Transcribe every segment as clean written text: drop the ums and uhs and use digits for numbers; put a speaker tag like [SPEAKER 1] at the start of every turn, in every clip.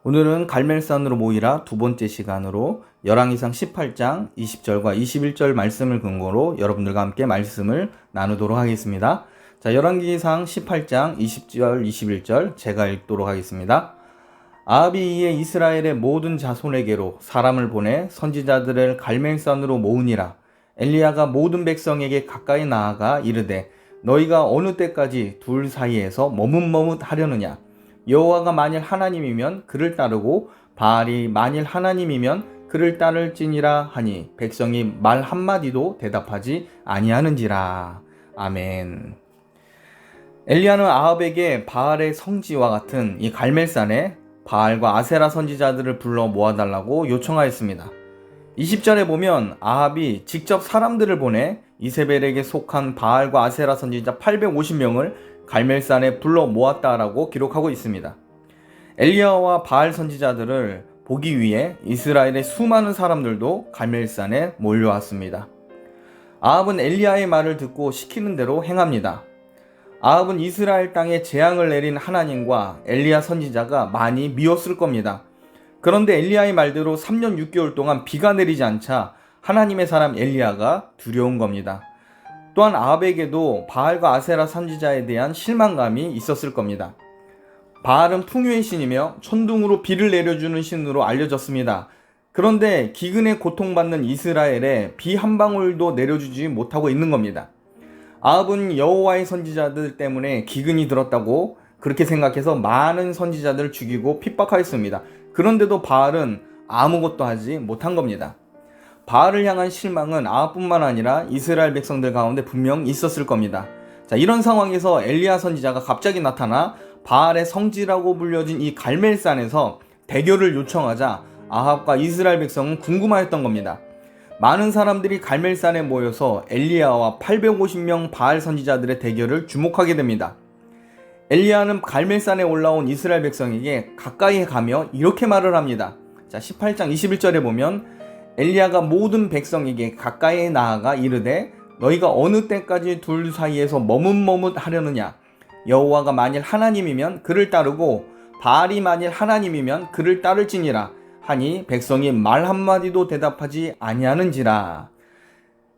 [SPEAKER 1] 오늘은 갈멜산으로 모이라 두 번째 시간으로 열왕기상 18장 20절과 21절 말씀을 근거로 여러분들과 함께 말씀을 나누도록 하겠습니다. 자, 열왕기상 18장 20절 21절 제가 읽도록 하겠습니다. 아합이 이에 이스라엘의 모든 자손에게로 사람을 보내 선지자들을 갈멜산으로 모으니라. 엘리야가 모든 백성에게 가까이 나아가 이르되 너희가 어느 때까지 둘 사이에서 머뭇머뭇하려느냐. 여호와가 만일 하나님이면 그를 따르고 바알이 만일 하나님이면 그를 따를지니라 하니 백성이 말 한마디도 대답하지 아니하는지라. 아멘. 엘리야는 아합에게 바알의 성지와 같은 이 갈멜산에 바알과 아세라 선지자들을 불러 모아달라고 요청하였습니다. 20절에 보면 아합이 직접 사람들을 보내 이세벨에게 속한 바알과 아세라 선지자 850명을 갈멜산에 불러 모았다라고 기록하고 있습니다. 엘리야와 바알 선지자들을 보기 위해 이스라엘의 수많은 사람들도 갈멜산에 몰려왔습니다. 아합은 엘리야의 말을 듣고 시키는 대로 행합니다. 아합은 이스라엘 땅에 재앙을 내린 하나님과 엘리야 선지자가 많이 미웠을 겁니다. 그런데 엘리야의 말대로 3년 6개월 동안 비가 내리지 않자 하나님의 사람 엘리야가 두려운 겁니다. 또한 아합에게도 바알과 아세라 선지자에 대한 실망감이 있었을 겁니다. 바알은 풍요의 신이며 천둥으로 비를 내려주는 신으로 알려졌습니다. 그런데 기근에 고통받는 이스라엘에 비 한 방울도 내려주지 못하고 있는 겁니다. 아합은 여호와의 선지자들 때문에 기근이 들었다고 그렇게 생각해서 많은 선지자들을 죽이고 핍박하였습니다. 그런데도 바알은 아무것도 하지 못한 겁니다. 바알을 향한 실망은 아합뿐만 아니라 이스라엘 백성들 가운데 분명 있었을 겁니다. 자, 이런 상황에서 엘리야 선지자가 갑자기 나타나 바알의 성지라고 불려진 이 갈멜산에서 대결을 요청하자 아합과 이스라엘 백성은 궁금하였던 겁니다. 많은 사람들이 갈멜산에 모여서 엘리야와 850명 바알 선지자들의 대결을 주목하게 됩니다. 엘리야는 갈멜산에 올라온 이스라엘 백성에게 가까이 가며 이렇게 말을 합니다. 자, 18장 21절에 보면 엘리야가 모든 백성에게 가까이 나아가 이르되 너희가 어느 때까지 둘 사이에서 머뭇머뭇하려느냐. 여호와가 만일 하나님이면 그를 따르고 바알이 만일 하나님이면 그를 따를지니라 하니 백성이 말 한마디도 대답하지 아니하는지라.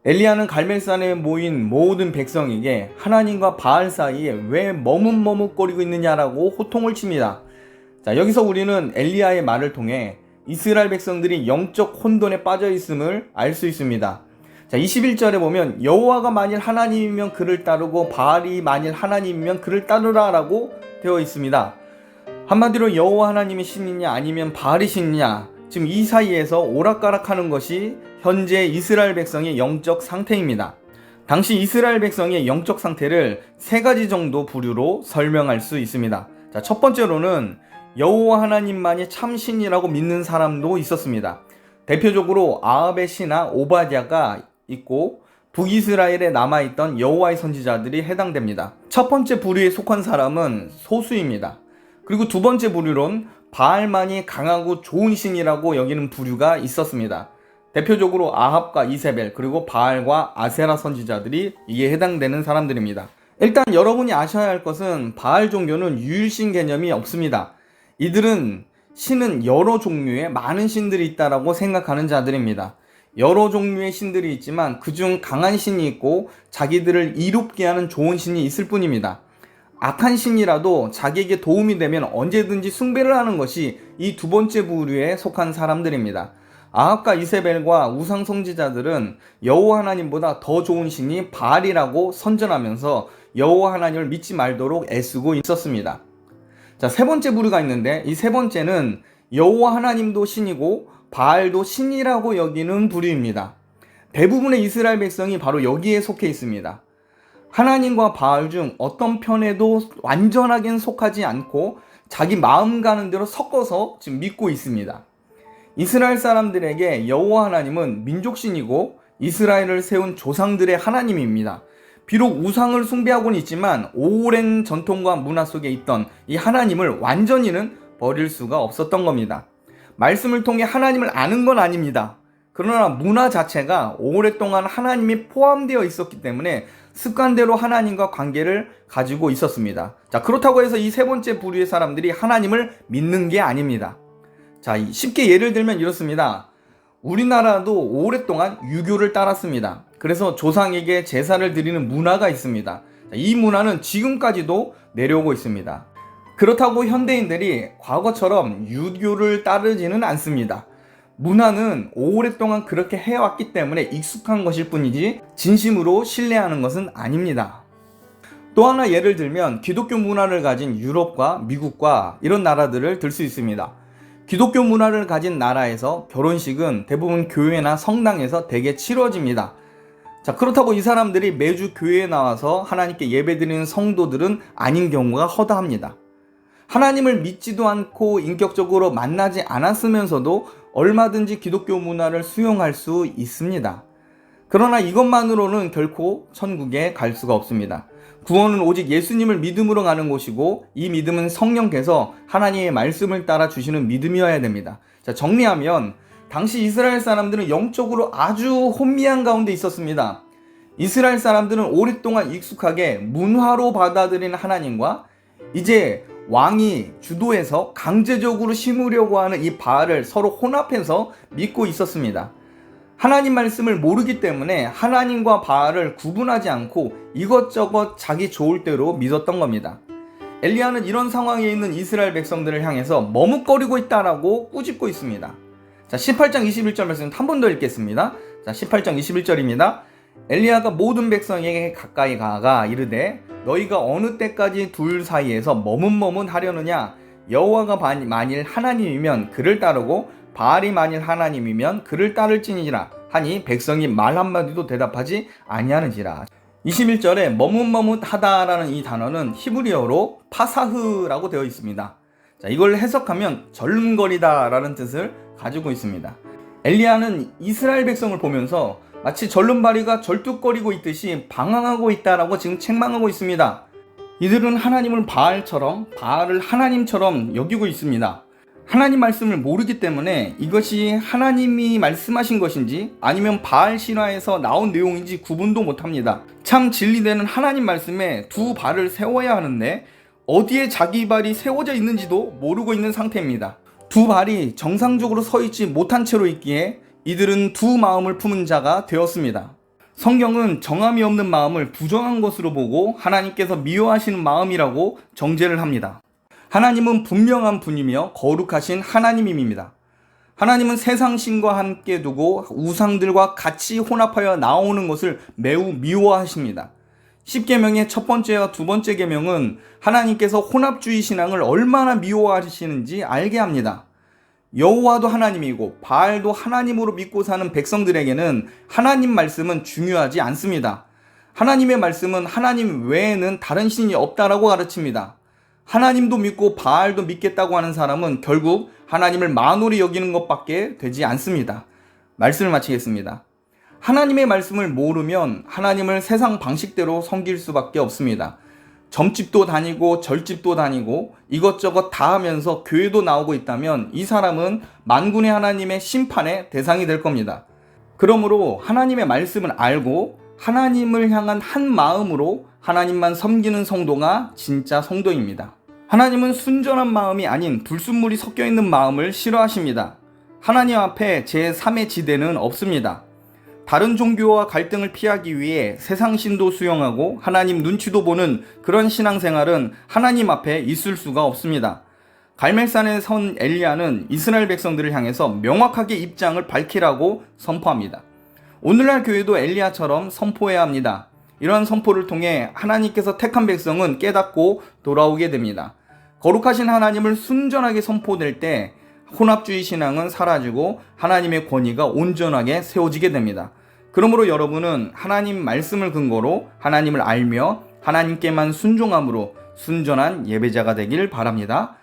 [SPEAKER 1] 엘리야는 갈멜산에 모인 모든 백성에게 하나님과 바알 사이에 왜 머뭇머뭇거리고 있느냐라고 호통을 칩니다. 자, 여기서 우리는 엘리야의 말을 통해 이스라엘 백성들이 영적 혼돈에 빠져 있음을 알 수 있습니다. 자, 21절에 보면 여호와가 만일 하나님이면 그를 따르고 바알이 만일 하나님이면 그를 따르라라고 되어 있습니다. 한마디로 여호와 하나님이 신이냐 아니면 바알이 신이냐, 지금 이 사이에서 오락가락하는 것이 현재 이스라엘 백성의 영적 상태입니다. 당시 이스라엘 백성의 영적 상태를 세 가지 정도 부류로 설명할 수 있습니다. 자, 첫 번째로는 여호와 하나님만이 참신이라고 믿는 사람도 있었습니다. 대표적으로 아합의 신하 오바댜가 있고 북이스라엘에 남아있던 여호와의 선지자들이 해당됩니다. 첫 번째 부류에 속한 사람은 소수입니다. 그리고 두 번째 부류론 바알만이 강하고 좋은 신이라고 여기는 부류가 있었습니다. 대표적으로 아합과 이세벨 그리고 바알과 아세라 선지자들이 이에 해당되는 사람들입니다. 일단 여러분이 아셔야 할 것은 바알 종교는 유일신 개념이 없습니다. 이들은 신은 여러 종류의 많은 신들이 있다라고 생각하는 자들입니다. 여러 종류의 신들이 있지만 그중 강한 신이 있고 자기들을 이롭게 하는 좋은 신이 있을 뿐입니다. 악한 신이라도 자기에게 도움이 되면 언제든지 숭배를 하는 것이 이 두 번째 부류에 속한 사람들입니다. 아합과 이세벨과 우상 성지자들은 여호와 하나님보다 더 좋은 신이 바알이라고 선전하면서 여호와 하나님을 믿지 말도록 애쓰고 있었습니다. 자, 세 번째 부류가 있는데 이 세 번째는 여호와 하나님도 신이고 바알도 신이라고 여기는 부류입니다. 대부분의 이스라엘 백성이 바로 여기에 속해 있습니다. 하나님과 바알 중 어떤 편에도 완전하게는 속하지 않고 자기 마음 가는 대로 섞어서 지금 믿고 있습니다. 이스라엘 사람들에게 여호와 하나님은 민족신이고 이스라엘을 세운 조상들의 하나님입니다. 비록 우상을 숭배하고는 있지만 오랜 전통과 문화 속에 있던 이 하나님을 완전히는 버릴 수가 없었던 겁니다. 말씀을 통해 하나님을 아는 건 아닙니다. 그러나 문화 자체가 오랫동안 하나님이 포함되어 있었기 때문에 습관대로 하나님과 관계를 가지고 있었습니다. 자, 그렇다고 해서 이 세 번째 부류의 사람들이 하나님을 믿는 게 아닙니다. 자, 쉽게 예를 들면 이렇습니다. 우리나라도 오랫동안 유교를 따랐습니다. 그래서 조상에게 제사를 드리는 문화가 있습니다. 이 문화는 지금까지도 내려오고 있습니다. 그렇다고 현대인들이 과거처럼 유교를 따르지는 않습니다. 문화는 오랫동안 그렇게 해왔기 때문에 익숙한 것일 뿐이지 진심으로 신뢰하는 것은 아닙니다. 또 하나 예를 들면 기독교 문화를 가진 유럽과 미국과 이런 나라들을 들 수 있습니다. 기독교 문화를 가진 나라에서 결혼식은 대부분 교회나 성당에서 대개 치러집니다. 자, 그렇다고 이 사람들이 매주 교회에 나와서 하나님께 예배드리는 성도들은 아닌 경우가 허다합니다. 하나님을 믿지도 않고 인격적으로 만나지 않았으면서도 얼마든지 기독교 문화를 수용할 수 있습니다. 그러나 이것만으로는 결코 천국에 갈 수가 없습니다. 구원은 오직 예수님을 믿음으로 가는 곳이고 이 믿음은 성령께서 하나님의 말씀을 따라 주시는 믿음이어야 됩니다. 자, 정리하면 당시 이스라엘 사람들은 영적으로 아주 혼미한 가운데 있었습니다. 이스라엘 사람들은 오랫동안 익숙하게 문화로 받아들인 하나님과 이제 왕이 주도해서 강제적으로 심으려고 하는 이 바알을 서로 혼합해서 믿고 있었습니다. 하나님 말씀을 모르기 때문에 하나님과 바알을 구분하지 않고 이것저것 자기 좋을 대로 믿었던 겁니다. 엘리야는 이런 상황에 있는 이스라엘 백성들을 향해서 머뭇거리고 있다라고 꾸짖고 있습니다. 자, 18장 21절 말씀 한 번 더 읽겠습니다. 자, 18장 21절입니다. 엘리야가 모든 백성에게 가까이 가가 이르되 너희가 어느 때까지 둘 사이에서 머뭇머뭇하려느냐? 여호와가 만일 하나님이면 그를 따르고 바알이 만일 하나님이면 그를 따를지니라 하니 백성이 말 한마디도 대답하지 아니하는지라. 21절에 머뭇머뭇하다라는 이 단어는 히브리어로 파사흐라고 되어 있습니다. 자, 이걸 해석하면 절름거리다라는 뜻을 가지고 있습니다. 엘리야는 이스라엘 백성을 보면서 마치 절름발이가 절뚝거리고 있듯이 방황하고 있다라고 지금 책망하고 있습니다. 이들은 하나님을 바알처럼, 바알을 하나님처럼 여기고 있습니다. 하나님 말씀을 모르기 때문에 이것이 하나님이 말씀하신 것인지 아니면 바알 신화에서 나온 내용인지 구분도 못합니다. 참 진리되는 하나님 말씀에 두 발을 세워야 하는데 어디에 자기 발이 세워져 있는지도 모르고 있는 상태입니다. 두 발이 정상적으로 서 있지 못한 채로 있기에 이들은 두 마음을 품은 자가 되었습니다. 성경은 정함이 없는 마음을 부정한 것으로 보고 하나님께서 미워하시는 마음이라고 정죄를 합니다. 하나님은 분명한 분이며 거룩하신 하나님입니다. 하나님은 세상 신과 함께 두고 우상들과 같이 혼합하여 나오는 것을 매우 미워하십니다. 10계명의 첫 번째와 두 번째 계명은 하나님께서 혼합주의 신앙을 얼마나 미워하시는지 알게 합니다. 여호와도 하나님이고 바알도 하나님으로 믿고 사는 백성들에게는 하나님 말씀은 중요하지 않습니다. 하나님의 말씀은 하나님 외에는 다른 신이 없다라고 가르칩니다. 하나님도 믿고 바알도 믿겠다고 하는 사람은 결국 하나님을 만홀히 여기는 것밖에 되지 않습니다. 말씀을 마치겠습니다. 하나님의 말씀을 모르면 하나님을 세상 방식대로 섬길 수밖에 없습니다. 점집도 다니고 절집도 다니고 이것저것 다 하면서 교회도 나오고 있다면 이 사람은 만군의 하나님의 심판의 대상이 될 겁니다. 그러므로 하나님의 말씀을 알고 하나님을 향한 한 마음으로 하나님만 섬기는 성도가 진짜 성도입니다. 하나님은 순전한 마음이 아닌 불순물이 섞여 있는 마음을 싫어하십니다. 하나님 앞에 제3의 지대는 없습니다. 다른 종교와 갈등을 피하기 위해 세상 신도 수용하고 하나님 눈치도 보는 그런 신앙생활은 하나님 앞에 있을 수가 없습니다. 갈멜산에 선 엘리야는 이스라엘 백성들을 향해서 명확하게 입장을 밝히라고 선포합니다. 오늘날 교회도 엘리야처럼 선포해야 합니다. 이러한 선포를 통해 하나님께서 택한 백성은 깨닫고 돌아오게 됩니다. 거룩하신 하나님을 순전하게 선포될 때 혼합주의 신앙은 사라지고 하나님의 권위가 온전하게 세워지게 됩니다. 그러므로 여러분은 하나님 말씀을 근거로 하나님을 알며 하나님께만 순종함으로 순전한 예배자가 되길 바랍니다.